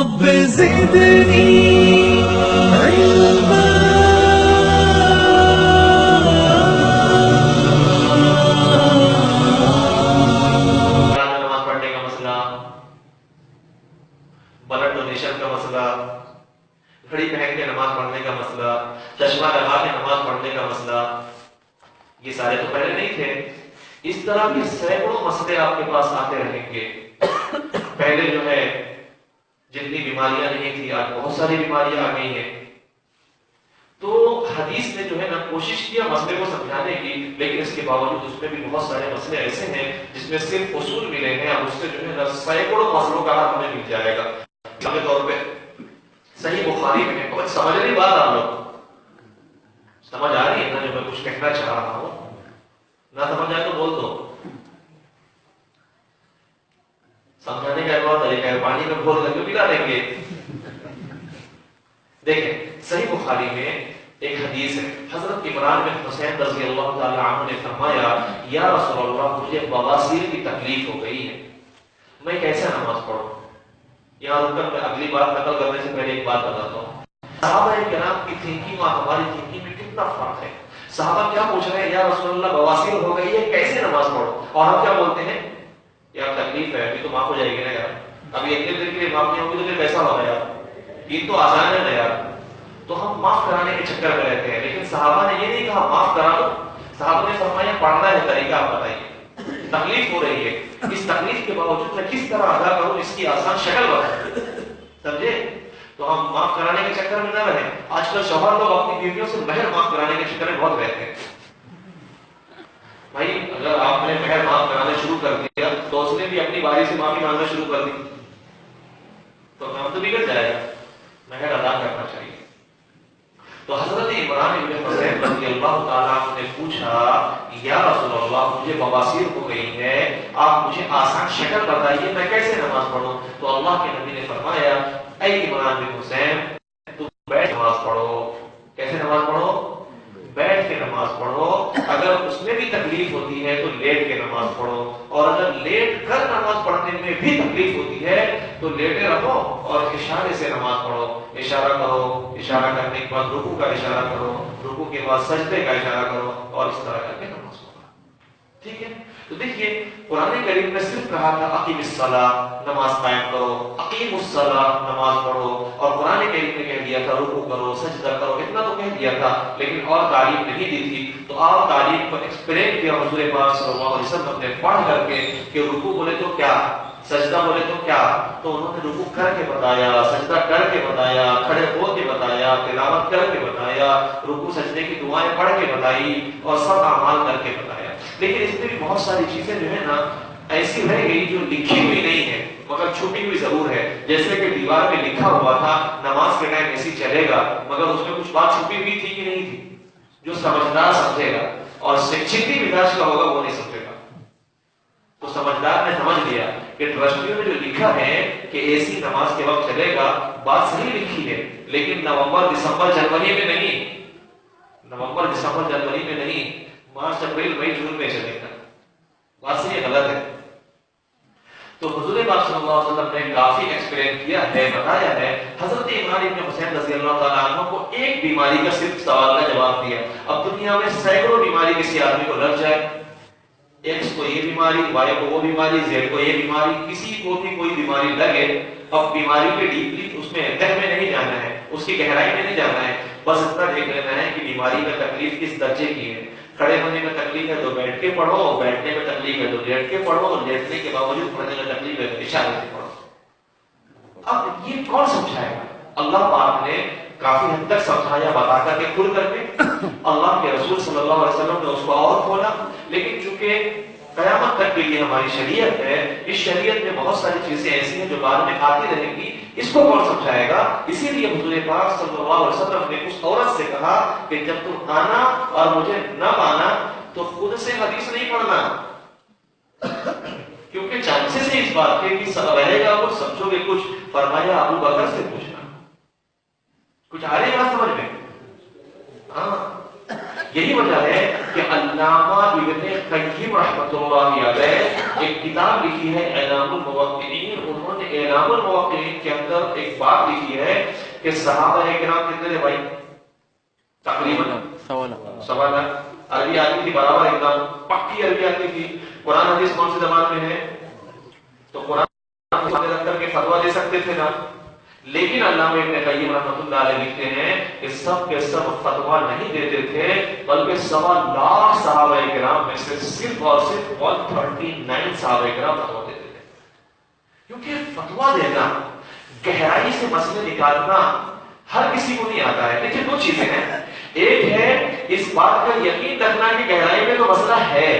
رب زدني علما. نماز پڑھنے کا مسئلہ، بلڈ ڈونیشن کا مسئلہ، گھڑی پہن کے نماز پڑھنے کا مسئلہ، چشمہ لگا کے نماز پڑھنے کا مسئلہ، یہ سارے تو پہلے نہیں تھے. اس طرح کے سینکڑوں مسئلے آپ کے پاس آتے رہیں گے. پہلے جو ہے جتنی بیماریاں نہیں تھی، آج بہت ساری بیماریاں آ گئی ہیں. تو حدیث نے جو ہے نا کوشش کیا مسئلے کو سمجھانے کی، لیکن اس کے باوجود اس میں بھی بہت سارے مسئلے ایسے ہیں جس میں صرف اصول ملے ہیں. اب اس سے جو ہے نا سینکڑوں مسئلوں کا حل ہمیں مل جائے گا. مثال کے طور پہ صحیح بخاری میں کچھ سمجھ نہیں بات، آپ لوگ سمجھ آ رہی ہے نا جو میں کچھ کہنا چاہ رہا ہوں؟ نہ سمجھ آئے تو بول دو. سمجھانے کا ایک اور طریقہ ہے، پانی میں گھول کر کے پلا دیں گے. دیکھیں صحیح بخاری میں ایک حدیث ہے، حضرت عمران بن حسین رضی اللہ تعالی عنہ نے فرمایا یا رسول اللہ مجھے بواسیر کی تکلیف ہو گئی ہے، میں کیسے نماز پڑھوں؟ یہاں رک کر میں اگلی بات نقل کرنے سے پہلے ایک بات بتاتا ہوں. صحابہ کرام کی تھنکنگ اور ہماری تھنکنگ میں کتنا فرق ہے. صحابہ کیا پوچھ رہے ہیں؟ یا رسول اللہ بواسیر ہو گئی ہے، کیسے نماز پڑھو؟ اور ہم کیا بولتے ہیں؟ یار تکلیف ہے، ابھی تو معاف ہو جائے گی نا یار، ابھی اتنے دن کے لیے معاف نہیں ہوگی تو پھر کیسا ہوگا یار، یہ تو آسان ہے نا یار. تو ہم معاف کرانے کے چکر میں رہتے ہیں. لیکن صحابہ نے یہ نہیں کہا معاف کرا دو، صحابہ نے فرمایا پڑھنا ہے طریقہ آپ بتائیے، تکلیف ہو رہی ہے، اس تکلیف کے باوجود میں کس طرح ادا کروں، اس کی آسان شکل بتائیے. سمجھے؟ تو ہم معاف کرانے کے چکر میں نہ رہیں. آج کل شوہر لوگ اپنی بیویوں سے مہر معاف کرانے کے چکر میں بہت رہتے ہیں. بھائی اگر آپ نے مہر معاف کرانا شروع کر دیا تو اس نے بھی اپنی باری سے معافی مانگنا شروع کر دی تو کام تو بگڑ جائے گا. مہر ادا کرنا چاہیے. تو حضرت عمران بن حسین رضی اللہ تعالیٰ عنہ نے پوچھا یا رسول اللہ مجھے بواسیر ہو گئی ہے، آپ مجھے آسان شکل بتائیے میں کیسے نماز پڑھوں؟ تو اللہ کے نبی نے فرمایا اے عمران بن حسین تم بیٹھ نماز پڑھو. کیسے نماز پڑھو؟ بیٹھ کے نماز پڑھو. اگر اس میں بھی تکلیف ہوتی ہے تو لیٹ کے نماز پڑھو، اور اگر لیٹ کر نماز پڑھنے میں بھی تکلیف ہوتی ہے تو لیٹے رہو اور اشارے سے نماز پڑھو. اشارہ کرو، اشارہ کرنے کے بعد رکوع کا اشارہ کرو، رکوع کے بعد سجدے کا اشارہ کرو، اور اس طرح کر کے نماز پڑھو. ٹھیک ہے؟ تو دیکھیے قرآن کریم نے صرف کہا تھا اقیم الصلاۃ، نماز قائم کرو، اقیم الصلاۃ نماز پڑھو، اور قرآن کریم نے کہہ دیا تھا رکوع کرو، سجدہ کرو، اتنا تو کہہ دیا تھا، لیکن اور تعلیم نہیں دی تھی. تو اور تعلیم کو ایکسپلین کیا حضور پاک صلی اللہ علیہ وسلم نے پڑھ کر کے کہ رکوع بولے تو کیا، سجدہ بولے تو کیا. تو انہوں نے رکوع کر کے بتایا، سجدہ کر کے بتایا، کھڑے ہو کے بتایا، تلاوت کر کے بتایا، رکوع سجدے کی دعائیں پڑھ کے بتائی، اور سب اعمال کر کے بتایا. لیکن اس میں بھی بہت ساری چیزیں جو ہے نا ایسی رہ گئی جو لکھی ہوئی نہیں ہے مگر چھپی ہوئی ضرور ہے. جیسے کہ دیوار پہ لکھا ہوا تھا نماز کے ٹائم ایسی چلے گا، مگر اس میں کچھ بات چھپی ہوئی تھی کہ نہیں تھی؟ جو سمجھدار سمجھے گا، اور شکچھتی مزاج کا ہوگا وہ نہیں سمجھے گا. تو سمجھدار نے سمجھ لیا کہ ٹرسٹیوں میں جو لکھا ہے کہ ایسی نماز کے وقت چلے گا بات صحیح لکھی ہے، لیکن نومبر دسمبر جنوری میں نہیں، نومبر دسمبر جنوری میں نہیں، مارچ اپریل مئی جون میں چلے گا. بات سے یہ غلط ہے. تو حضور پاک صلی اللہ علیہ وسلم نے کافی ایکسپلین کیا ہے، بتایا ہے. حضرت عمران بن حسین رضی اللہ تعالیٰ عنہ کو ایک بیماری کا صرف سوال کا جواب دیا. اب دنیا میں سینکڑوں بیماری کسی آدمی کو لگ جائے، ایکس کو یہ بیماری، وائی کو وہ بیماری، زیڈ کو یہ بیماری، کسی کو بھی کوئی بیماری لگے، اب بیماری کے ڈیپلی اس میں تہ میں نہیں جانا ہے، اس کی گہرائی میں نہیں جانا ہے، بس اتنا دیکھ لینا ہے کہ بیماری میں تکلیف کس درجے کی ہے. کھڑے ہونے میں تکلیف ہے تو بیٹھ کے پڑھو، بیٹھنے میں تکلیف ہے تو لیٹ کے پڑھو، لیٹنے کے باوجود پڑھنے میں تکلیف ہے تو اشارے سے پڑھو. اب یہ کون سمجھائے گا؟ اللہ پاک نے کافی حد تک سمجھایا بتا کر کے، کھل کر کے. اللہ کے رسول صلی اللہ علیہ وسلم نے اس کو اور کھولا. لیکن چونکہ قیامت تک کے لیے ہماری شریعت ہے، اس شریعت میں بہت ساری چیزیں ایسی ہیں جو بعد میں آتی رہیں گی، اس کو کون سمجھائے گا؟ اسی لیے حضور پاک صلی اللہ علیہ وسلم نے اس عورت سے کہا کہ جب تم آنا اور مجھے نہ مانا تو خود سے حدیث نہیں پڑھنا، کیونکہ چانسز ہے اس بات کے کہ رہے گا کچھ، سمجھو گے کچھ. فرمایا ابو بکر سے پوچھنا. کچھ آ رہی بات سمجھ میں؟ ہاں یہی وجہ ہے کہ علامہ ابن قیم رحمۃ اللہ علیہ ایک کتاب لکھی ہے اعلام الموقعین. انہوں نے اعلام الموقعین کے اندر ایک بات لکھی ہے کہ صحابہ کرام کتنے تھے بھائی؟ تقریباً 1.25 لاکھ. عربی آتی تھی برابر، ایک دم پکی عربی آتی تھی. قرآن حدیث کون سی زبان میں ہے؟ تو قرآن رکھ کر کے فتوا دے سکتے تھے نا. لیکن علامہ ابن قیم رحمۃ اللہ علیہ لکھتے ہیں کہ سب کے سب فتوا نہیں دیتے تھے، بلکہ 1.25 لاکھ صحابہ کرام میں سے صرف اور صرف 139 صحابہ کرام فتوا دیتے تھے. کیونکہ فتوا دینا، گہرائی سے مسئلے نکالنا ہر کسی کو نہیں آتا ہے. دیکھیے 2 چیزیں ہیں. ایک ہے اس بات کا یقین رکھنا کہ گہرائی میں تو مسئلہ ہے،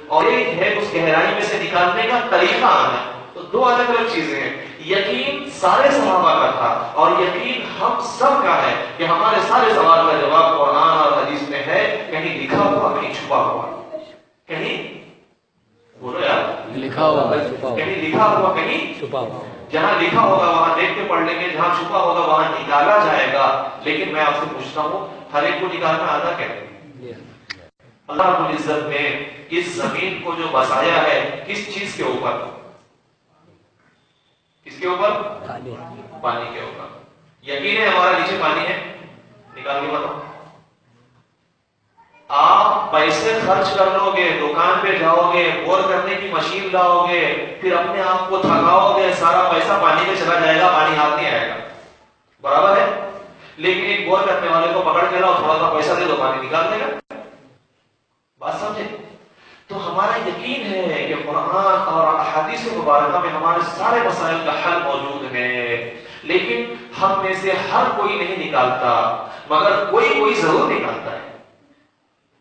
اور ایک ہے اس گہرائی میں سے نکالنے کا طریقہ آنا. تو 2 الگ الگ چیزیں ہیں. یقین سارے صحابہ کا تھا، اور یقین ہم سب کا ہے کہ ہمارے سارے سوال کا جواب قرآن اور حدیث میں ہے. کہیں لکھا ہوا، کہیں چھپا ہوا. کہیں بولو یار، لکھا ہوا کہیں لکھا ہوا، کہیں چھپا ہوا. جہاں لکھا ہوگا وہاں دیکھ کے پڑھ لیں گے، جہاں چھپا ہوگا وہاں نکالا جائے گا. لیکن میں آپ سے پوچھتا ہوں، ہر ایک کو نکالنا آتا کیا؟ اللہ رب العزت نے اس زمین کو جو بسایا ہے کس چیز کے اوپر؟ کس کے اوپر؟ پانی کے اوپر. یقین ہے ہمارا نیچے پانی ہے؟ نکال کے بتاؤ. آپ پیسے خرچ کر لو گے، دکان پہ جاؤ گے، بور کرنے کی مشین لاؤ گے، پھر اپنے آپ کو تھکاؤ گے، سارا پیسہ پانی میں چلا جائے گا، پانی ہاتھ نہیں آئے گا. برابر ہے؟ لیکن ایک بور کرنے والے کو پکڑ کے لاؤ، تھوڑا سا پیسہ دے دو، پانی نکال دے گا. بات سمجھے؟ تو ہمارا یقین ہے کہ قرآن اور احادیث مبارکہ میں ہمارے سارے مسائل کا حل موجود ہے. لیکن ہم میں سے ہر کوئی نہیں نکالتا، مگر کوئی ضرور نکالتا ہے.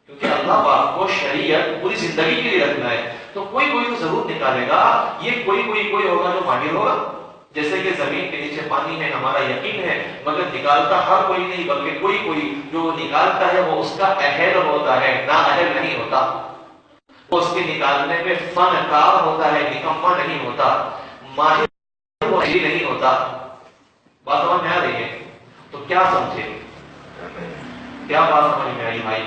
کیونکہ اللہ پاک کو شریعت پوری زندگی کے لیے رکھنا ہے، تو کوئی تو ضرور نکالے گا. یہ کوئی ہوگا جو ماہر ہوگا. جیسے کہ زمین کے نیچے پانی ہے، ہمارا یقین ہے، مگر نکالتا ہر کوئی نہیں، بلکہ کوئی جو نکالتا ہے وہ اس کا اہل ہوتا ہے، نا اہل نہیں ہوتا. وہ اس کے نکالنے میں فنکار ہوتا ہے، نکما نہیں ہوتا، ماہر نہیں ہوتا. بات سمجھ میں آ رہی ہے؟ تو کیا سمجھے؟ کیا بات سمجھ میں آئی بھائی؟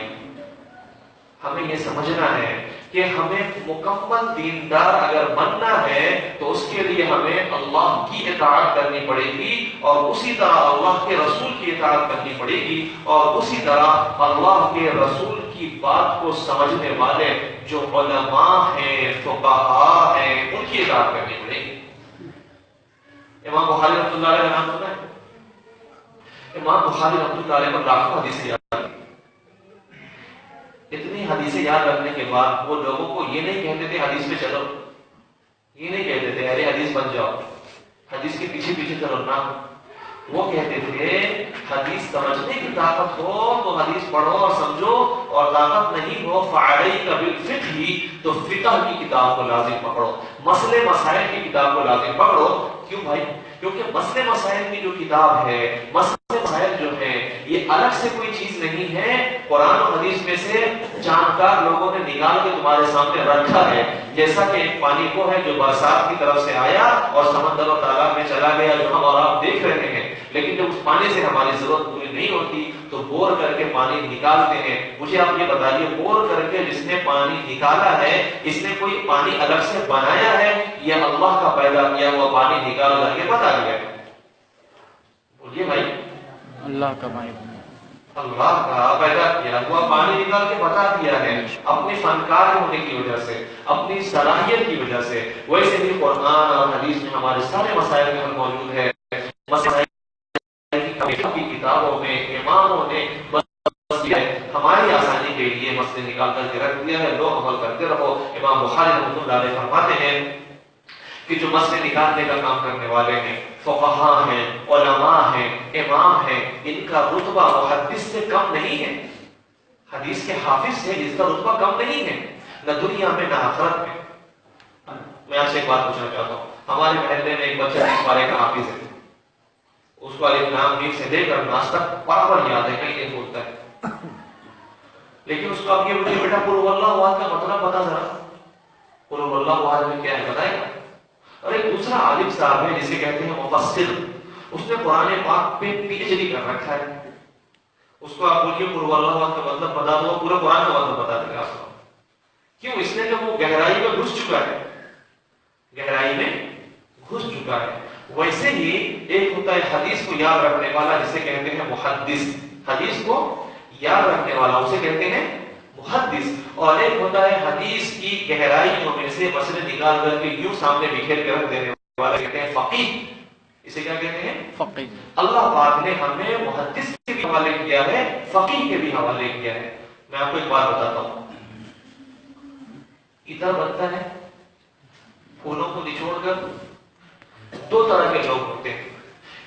ہمیں یہ سمجھنا ہے کہ ہمیں مکمل دیندار اگر بننا ہے تو اس کے لیے ہمیں اللہ کی اطاعت کرنی پڑے گی، اور اسی طرح اللہ کے رسول کی اطاعت کرنی پڑے گی، اور اسی طرح اللہ کے رسول کی بات کو سمجھنے والے جو علماء ہیں، فقہاء ہیں، ان کی اطاعت کرنی پڑے گی. امام بخاری رحمۃ اللہ علیہ کا نام سنا ہے؟ امام بخاری رحمۃ اللہ علیہ کو لاکھوں حدیثیں یاد. اتنی حدیثیں یاد رکھنے کے بعد وہ لوگوں کو یہ نہیں کہتے تھے حدیث پہ چلو، یہ نہیں کہتے تھے ارے حدیث بن جاؤ، حدیث کے پیچھے چلو نا. وہ کہتے تھے حدیث سمجھنے کی طاقت ہو تو حدیث پڑھو اور سمجھو، اور طاقت نہیں ہو فعلیک بالفقہ تو فقہ کی کتاب کو لازم پکڑو، مسئلے مسائل کی کتاب کو لازم پکڑو. کیوں بھائی؟ کیونکہ مسئلے مسائل کی جو کتاب ہے، مسئلے مسائل جو ہے یہ الگ سے کوئی چیز نہیں ہے، قرآن و حدیث میں سے جانکار لوگوں نے نکال کے تمہارے سامنے رکھا ہے. جیسا کہ ایک پانی کو ہے جو برسات کی طرف سے آیا اور سمندر و تالاب میں چلا گیا، جو ہم اور آپ دیکھ رہے ہیں، لیکن جب اس پانی سے ہماری ضرورت پوری نہیں ہوتی تو بور کر کے پانی نکالتے ہیں. مجھے آپ یہ بتائیے، بور کر کے جس نے پانی نکالا ہے، اس نے کوئی پانی الگ سے بنایا ہے یا اللہ کا پیدا کیا ہوا پانی نکال کر کے بتا دیا ہے؟ بولیے بھائی. اللہ کا بھائی، اللہ کا پیدا کیا ہوا پانی نکال کے بتا دیا ہے، اپنے فنکار ہونے کی وجہ سے، اپنی صلاحیت کی وجہ سے. ویسے بھی قرآن اور حدیث میں ہمارے سارے مسائل کا حل موجود ہے. مسائل کی کتابوں میں اماموں نے ہماری آسانی کے لیے مسئلے نکال کر کے رکھ دیا ہے، لوگ عمل کرتے رہو. امام بخاری رحمۃ اللہ علیہ فرماتے ہیں کہ جو مسئلے نکالنے کا کام کرنے والے ہیں، فقہاء ہیں، علماء ہیں، امام ہیں، ان کا رتبہ محدث سے کم نہیں ہے. حدیث کے حافظ سے اس کا رتبہ کم نہیں ہے، نہ دنیا میں نہ آخرت میں. میں آپ سے ایک بات پوچھنا چاہتا ہوں. ہمارے محلے میں ایک بچہ 20 پارے کا حافظ ہے، اس کو ایک نام ایک سے لے کر ناس تک برابر یاد ہے، کہیں نہیں بولتا ہے. لیکن اس کو آپ یہ بولیے بیٹا قل هو اللہ احد کا مطلب بتا ذرا، قل هو اللہ احد میں کیا ہے بتائے گا. اور ایک دوسرا عالم صاحب ہے جسے کہتے ہیں مفسر، اس نے قرآن پاک پہ پی ایچ ڈی کر رکھا ہے. اس کو آپ بولیے قل اللہ کا مطلب بتا دو، پورے قرآن کا مطلب بتا دے گا آپ کو. کیوں؟ اس نے کہ وہ گہرائی میں گھس چکا ہے، گہرائی میں گھس چکا ہے. ویسے ہی ایک ہوتا ہے حدیث کو یاد رکھنے والا جسے کہتے ہیں محدث، حدیث کو یاد رکھنے والا اسے کہتے ہیں محدث، اور ایک ہوتا ہے حدیث کی گہرائیوں میں سے مسئلے نکال کر کے یوں سامنے بکھیر کے رکھ دینے والا کہتے ہیں فقیہ. اسے کیا کہتے ہیں؟ فقیہ. اللہ پاک نے ہمیں محدث کے بھی حوالے کیا ہے، فقیہ کے بھی حوالے کیا ہے. میں آپ کو ایک بات بتاتا ہوں، عطر بنتا ہے پھولوں کو نچوڑ کر. دو طرح کے لوگ ہوتے ہیں.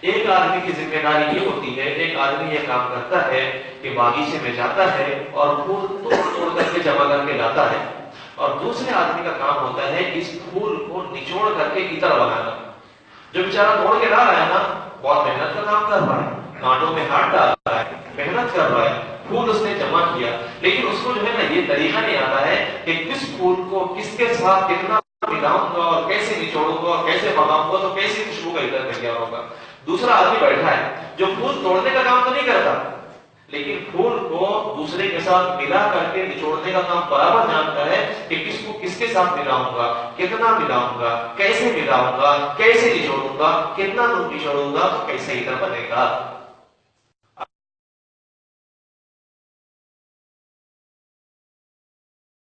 ایک آدمی کی ذمہ داری یہ ہوتی ہے، ایک آدمی یہ کام کرتا ہے کہ باغیچے میں جاتا ہے اور پھول توڑ کر کے جمع کر کے لاتا ہے، اور دوسرے آدمی کا کام ہوتا ہے اس پھول کو نچوڑ کر کے عطر بنانا. جو بیچارہ توڑ کے لا رہا ہے نا، بہت محنت کا کام کر رہا ہے، کانٹوں میں ہاتھ ڈال رہا ہے، محنت کر رہا ہے، پھول اس نے جمع کیا، لیکن اس کو جو ہے نا یہ طریقہ نہیں آتا ہے کہ کس پھول کو کس کے ساتھ کتنا ملاؤں گا اور کیسے نچوڑوں گا اور کیسے بناؤں گا تو کیسی خوشبو کا ادھر تیار ہوگا. دوسرا آدمی بیٹھا ہے جو پھول توڑنے کا کام تو نہیں کرتا، لیکن پھول کو دوسرے کے ساتھ ملا کر کے نچوڑنے کا کام برابر جانتا ہے کہ کس کو کس کے ساتھ ملاؤں گا، کتنا ملاؤں گا، کیسے ملاؤں گا، کیسے نچوڑوں گا، کتنا نچوڑوں گا تو کیسے ادھر بنے گا.